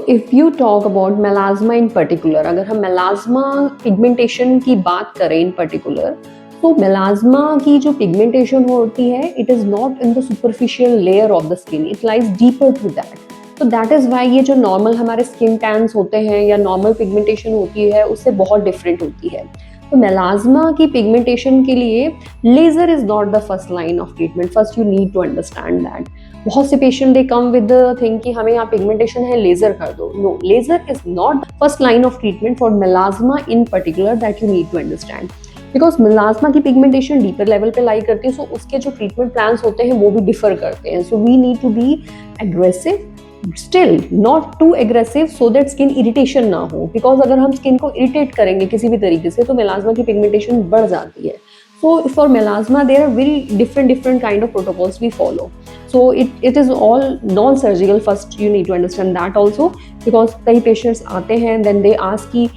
If you talk about melasma in particular, अगर हम melasma pigmentation की बात करें इन पर्टिकुलर, तो मेलाज्मा की जो पिगमेंटेशन होती है, it is not in the superficial layer of the skin, it lies deeper to that. तो दैट इज़ वाई ये जो नॉर्मल हमारे स्किन टैन्स होते हैं या नॉर्मल पिगमेंटेशन होती है, उससे बहुत डिफरेंट होती है। तो मेलाज्मा की पिगमेंटेशन के लिए laser is not the first line of treatment, first you need to understand that. बहुत से patient they come with the thing कि हमें यहाँ पिगमेंटेशन है, लेजर कर दो। No, laser is not first line of treatment for melasma in particular, that you need to understand. Because melasma की pigmentation deeper level पे लाई करती है, सो उसके जो ट्रीटमेंट प्लान्स होते हैं वो भी डिफर करते हैं। So we need to be aggressive, still not too aggressive, so that skin irritation ना हो। बिकॉज अगर हम स्किन को इरिटेट करेंगे किसी भी तरीके से, तो मेलाज्मा की पिगमेंटेशन बढ़ जाती है। So for melasma, there are very different kind of protocols we follow. So it is all non-surgical. First, you need to understand that also, because कई patients आते हैं then they ask कि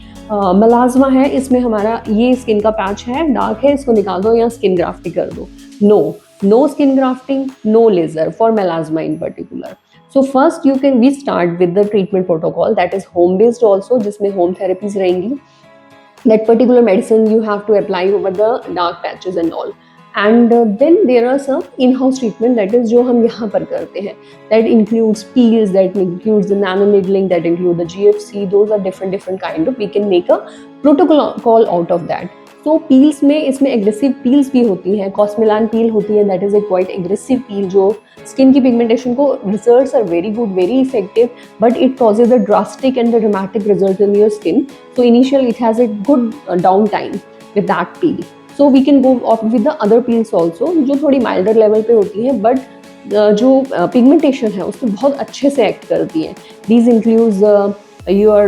melasma है, इसमें हमारा ये स्किन का patch है, डार्क है, इसको निकाल दो या स्किन ग्राफ्टिंग कर दो। No skin grafting, no laser for melasma in particular. So first we start with the treatment protocol that is home based also, जिसमें home therapies रहेंगी। That particular medicine you have to apply over the dark patches and all, and then there are some in-house treatment, that is जो हम यहाँ पर करते हैं, that includes peels, that includes the nano needling, that include the GFC. Those are different kind of, we can make a protocol out of that. So peels में इसमें aggressive peels भी होती हैं, Cosmelan peel होती है, that is a quite aggressive peel जो skin की pigmentation को, results are very good, very effective, but it causes a drastic and a dramatic result in your skin. So initially it has a good downtime with that peel. So we can go off with the other peels also, जो थोड़ी milder level पे होती है, but जो pigmentation है उसको बहुत अच्छे से act करती है। These includes your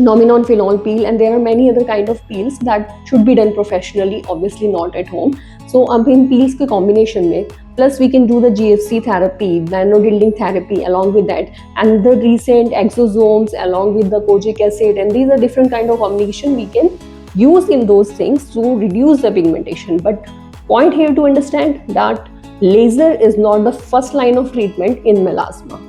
nominophenol peel, and there are many other kind of peels that should be done professionally, obviously not at home. So अब इन peels के combination में, plus we can do the GFC therapy, nano needling therapy along with that, and the recent exosomes along with the kojic acid, and these are different kind of combination we can use in those things to reduce the pigmentation. But point here to understand that laser is not the first line of treatment in melasma.